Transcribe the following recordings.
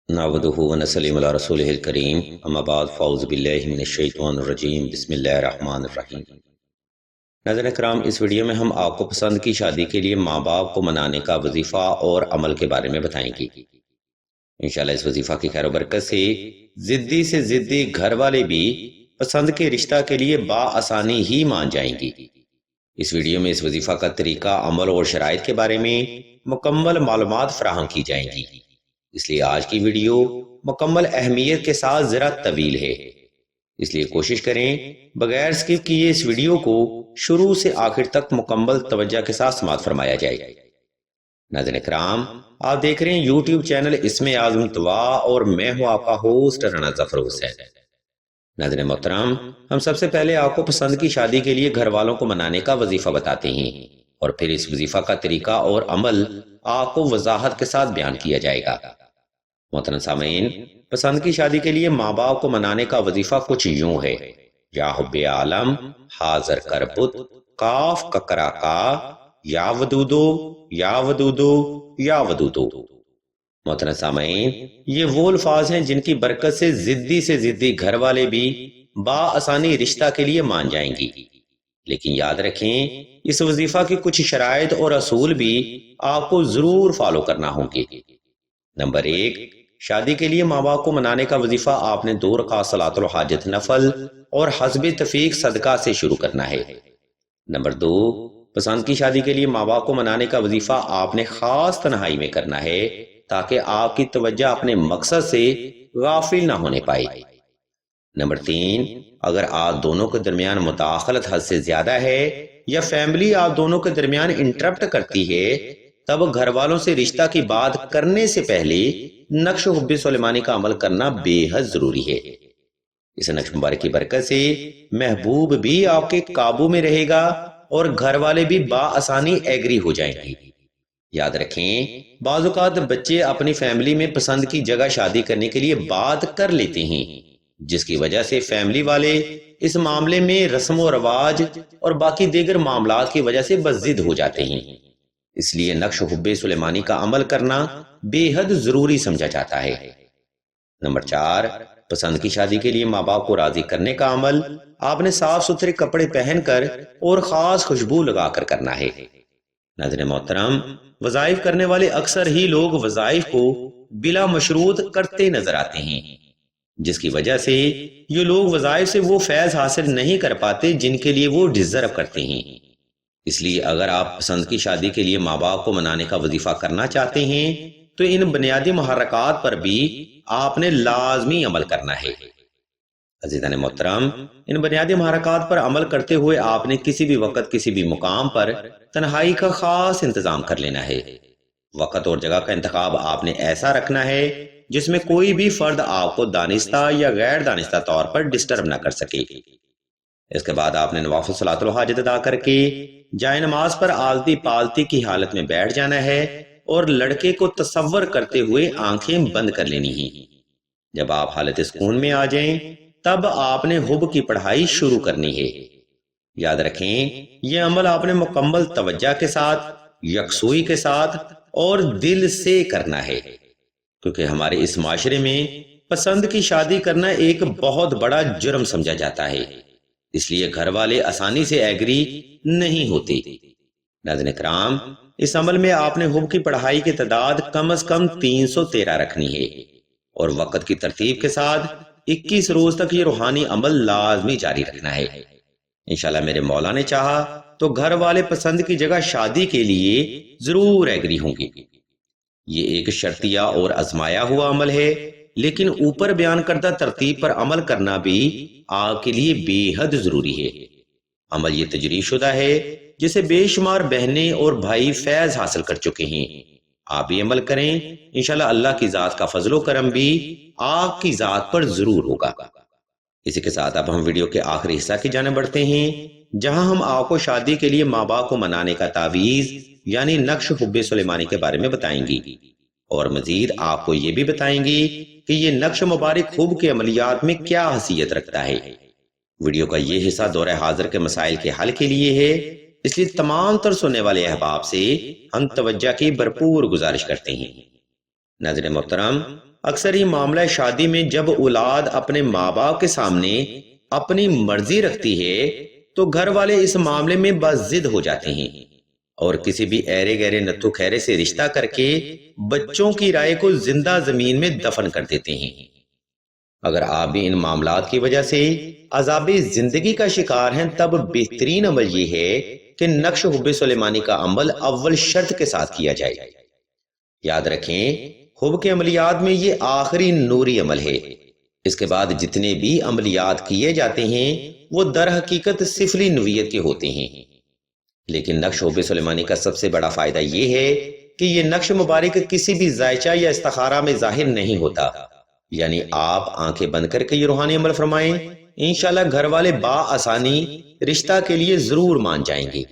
نعبدہ و نسلم علی رسولہ الکریم اما بعد فاعوذ باللہ من الشیطان الرجیم بسم اللہ الرحمن الرحیم۔ ناظرین کرام، اس ویڈیو میں ہم آپ کو پسند کی شادی کے لیے ماں باپ کو منانے کا وظیفہ اور عمل کے بارے میں بتائیں گے۔ انشاءاللہ اس وظیفہ کی خیر و برکت سے ضدی گھر والے بھی پسند کے رشتہ کے لیے بآسانی ہی مان جائیں گی۔ اس ویڈیو میں اس وظیفہ کا طریقہ عمل اور شرائط کے بارے میں مکمل معلومات فراہم کی جائیں گی، اس لیے آج کی ویڈیو مکمل اہمیت کے ساتھ ذرا طویل ہے، اس لیے کوشش کریں بغیر سکپ کیے اس ویڈیو کو شروع سے آخر تک مکمل توجہ کے ساتھ سماعت فرمایا جائے۔ ناظرین کرام، آپ دیکھ رہے ہیں یوٹیوب چینل اسم اعظم دعا اور میں ہوں آپ کا ہوسٹ رانا ظفر حسین۔ ناظرین محترم، ہم سب سے پہلے آپ کو پسند کی شادی کے لیے گھر والوں کو منانے کا وظیفہ بتاتے ہیں اور پھر اس وظیفہ کا طریقہ اور عمل آپ کو وضاحت کے ساتھ بیان کیا جائے گا۔ محترم سامعین، پسند کی شادی کے لیے ماں باپ کو منانے کا وظیفہ کچھ یوں ہے: یا حب عالم حاضر کربت کاف ککرا کا یا ودودو یا ودودو یا ودودو۔ محترم سامعین، یہ وہ الفاظ ہیں جن کی برکت سے ضدی گھر والے بھی بآسانی رشتہ کے لیے مان جائیں گی، لیکن یاد رکھیں اس وظیفہ کی کچھ شرائط اور اصول بھی آپ کو ضرور فالو کرنا ہوں گے۔ نمبر 1، شادی کے لیے ماں باپ کو منانے کا وظیفہ آپ نے 2 رکعت صلاۃ الحاجت نفل اور حسب تفیق صدقہ سے شروع کرنا ہے۔ نمبر 2، پسند کی شادی کے لیے ماں باپ کو منانے کا وظیفہ آپ نے خاص تنہائی میں کرنا ہے تاکہ آپ کی توجہ اپنے مقصد سے غافل نہ ہونے پائے۔ نمبر 3، اگر آپ دونوں کے درمیان مداخلت حد سے زیادہ ہے یا فیملی آپ دونوں کے درمیان انٹرپٹ کرتی ہے، تب گھر والوں سے رشتہ کی بات کرنے سے پہلے نقش حب سلیمانی کا عمل کرنا بے حد ضروری ہے۔ اس نقش مبارک کی برکت سے محبوب بھی آپ کے قابو میں رہے گا اور گھر والے بھی بآسانی ایگری ہو جائیں گے۔ یاد رکھیں بعض اوقات بچے اپنی فیملی میں پسند کی جگہ شادی کرنے کے لیے بات کر لیتے ہیں، جس کی وجہ سے فیملی والے اس معاملے میں رسم و رواج اور باقی دیگر معاملات کی وجہ سے بضد ہو جاتے ہیں۔ اس لیے نقش حب سلیمانی کا عمل کرنا بے حد ضروری سمجھا جاتا ہے۔ نمبر 4، پسند کی شادی کے لیے ماں باپ کو راضی کرنے کا عمل آپ نے صاف ستھرے کپڑے پہن کر اور خاص خوشبو لگا کر کرنا ہے۔ ناظرین محترم، وظائف کرنے والے اکثر ہی لوگ وظائف کو بلا مشروط کرتے نظر آتے ہیں، جس کی وجہ سے یہ لوگ وظائف سے وہ فیض حاصل نہیں کر پاتے جن کے لیے وہ ڈیزرو کرتے ہیں۔ اس لیے اگر آپ پسند کی شادی کے لیے ماں باپ کو منانے کا وظیفہ کرنا چاہتے ہیں تو ان بنیادی محرکات پر بھی آپ نے لازمی عمل کرنا ہے۔ عزیزان محترم، ان بنیادی محرکات پر عمل کرتے ہوئے آپ نے کسی بھی وقت کسی بھی مقام پر تنہائی کا خاص انتظام کر لینا ہے۔ وقت اور جگہ کا انتخاب آپ نے ایسا رکھنا ہے جس میں کوئی بھی فرد آپ کو دانستہ یا غیر دانستہ طور پر ڈسٹرب نہ کر سکے۔ اس کے بعد آپ نے نوافل صلاۃ الحاجت ادا کر کے جائے نماز پر آلتی پالتی کی حالت میں بیٹھ جانا ہے اور لڑکے کو تصور کرتے ہوئے آنکھیں بند کر لینی ہیں۔ جب آپ حالت سکون میں آ جائیں تب آپ نے حب کی پڑھائی شروع کرنی ہے۔ یاد رکھیں یہ عمل آپ نے مکمل توجہ کے ساتھ، یکسوئی کے ساتھ اور دل سے کرنا ہے، کیونکہ ہمارے اس معاشرے میں پسند کی شادی کرنا ایک بہت بڑا جرم سمجھا جاتا ہے، اس لیے گھر والے آسانی سے ایگری نہیں ہوتے۔ ناظرین کرام، اس عمل میں آپ نے حب کی پڑھائی کی تعداد کم از کم 313 رکھنی ہے اور وقت کی ترتیب کے ساتھ 21 روز تک یہ روحانی عمل لازمی جاری رکھنا ہے۔ انشاءاللہ میرے مولا نے چاہا تو گھر والے پسند کی جگہ شادی کے لیے ضرور ایگری ہوں گے۔ یہ ایک شرطیہ اور آزمایا ہوا عمل ہے، لیکن اوپر بیان کردہ ترتیب پر عمل کرنا بھی آپ کے لیے بے حد ضروری ہے۔ عمل یہ تجریب شدہ ہے جسے بے شمار بہنیں اور بھائی فیض حاصل کر چکے ہیں۔ آپ بھی عمل کریں، انشاءاللہ اللہ کی ذات کا فضل و کرم بھی آپ کی ذات پر ضرور ہوگا۔ اسی کے ساتھ اب ہم ویڈیو کے آخری حصہ کی جانب بڑھتے ہیں، جہاں ہم آپ کو شادی کے لیے ماں باپ کو منانے کا تعویذ یعنی نقش حب سلیمانی کے بارے میں بتائیں گی اور مزید آپ کو یہ بھی بتائیں گی کہ یہ نقش مبارک حب کے عملیات میں کیا حیثیت رکھتا ہے۔ ویڈیو کا یہ حصہ دور حاضر کے مسائل کے حل کے لیے ہے، اس لیے تمام تر سننے والے احباب سے ہم توجہ کی بھرپور گزارش کرتے ہیں۔ ناظرین محترم، اکثر ہی معاملہ شادی میں جب اولاد اپنے ماں باپ کے سامنے اپنی مرضی رکھتی ہے تو گھر والے اس معاملے میں باضد ہو جاتے ہیں اور کسی بھی ایرے گہرے نتھو خیرے سے رشتہ کر کے بچوں کی رائے کو زندہ زمین میں دفن کر دیتے ہیں۔ اگر آپ بھی ان معاملات کی وجہ سے عذاب زندگی کا شکار ہیں تب بہترین عمل یہ ہے کہ نقش حب سلیمانی کا عمل اول شرط کے ساتھ کیا جائے۔ یاد رکھیں حب کے عملیات میں یہ آخری نوری عمل ہے۔ اس کے بعد جتنے بھی عملیات کیے جاتے ہیں وہ در حقیقت سفلی نوعیت کے ہوتے ہیں، لیکن نقش حب سلیمانی کا سب سے بڑا فائدہ یہ ہے کہ یہ نقش مبارک کسی بھی ذائچہ یا استخارہ میں ظاہر نہیں ہوتا، یعنی آپ آنکھیں بند کر کے یہ روحانی عمل فرمائیں، انشاءاللہ گھر والے بآسانی رشتہ کے لیے ضرور مان جائیں گے۔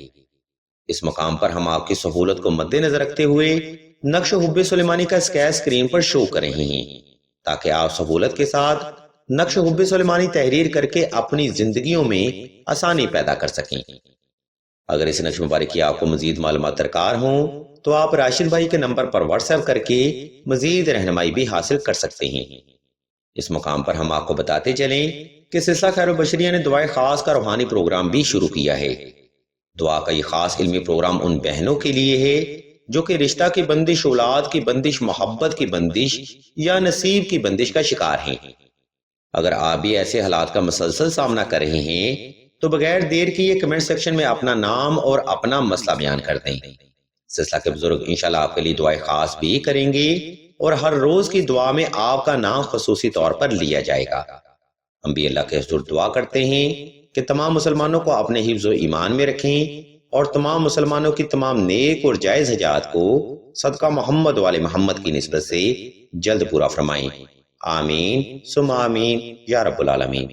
اس مقام پر ہم آپ کی سہولت کو مد نظر رکھتے ہوئے نقش حب سلیمانی کا اسکیچ اسکرین پر شو کر رہے ہیں تاکہ آپ سہولت کے ساتھ نقش حب سلیمانی تحریر کر کے اپنی زندگیوں میں آسانی پیدا کر سکیں۔ اگر اس نقش مبارک کی آپ کو مزید معلومات درکار ہوں تو آپ راشد بھائی کے نمبر پر واٹس ایپ کر کے مزید رہنمائی بھی حاصل کر سکتے ہیں۔ اس مقام پر ہم آپ کو بتاتے چلیں کہ سلسلہ خیر و بشریہ نے دعائے خاص کا روحانی پروگرام بھی شروع کیا ہے۔ دعا کا یہ خاص علمی پروگرام ان بہنوں کے لیے ہے جو کہ رشتہ کی بندش، اولاد کی بندش، محبت کی بندش یا نصیب کی بندش کا شکار ہیں۔ اگر آپ بھی ایسے حالات کا مسلسل سامنا کر رہے ہیں تو بغیر دیر کیے کمنٹ سیکشن میں اپنا نام اور اپنا مسئلہ بیان کر دیں۔ سلسلہ کے بزرگ انشاءاللہ آپ کے لیے دعائیں خاص بھی کریں گے اور ہر روز کی دعا میں آپ کا نام خصوصی طور پر لیا جائے گا۔ ہم بھی اللہ کے حضور دعا کرتے ہیں کہ تمام مسلمانوں کو اپنے حفظ و ایمان میں رکھیں اور تمام مسلمانوں کی تمام نیک اور جائز حاجات کو صدقہ محمد والے محمد کی نسبت سے جلد پورا فرمائیں۔ آمین ثم آمین یا رب العالمین۔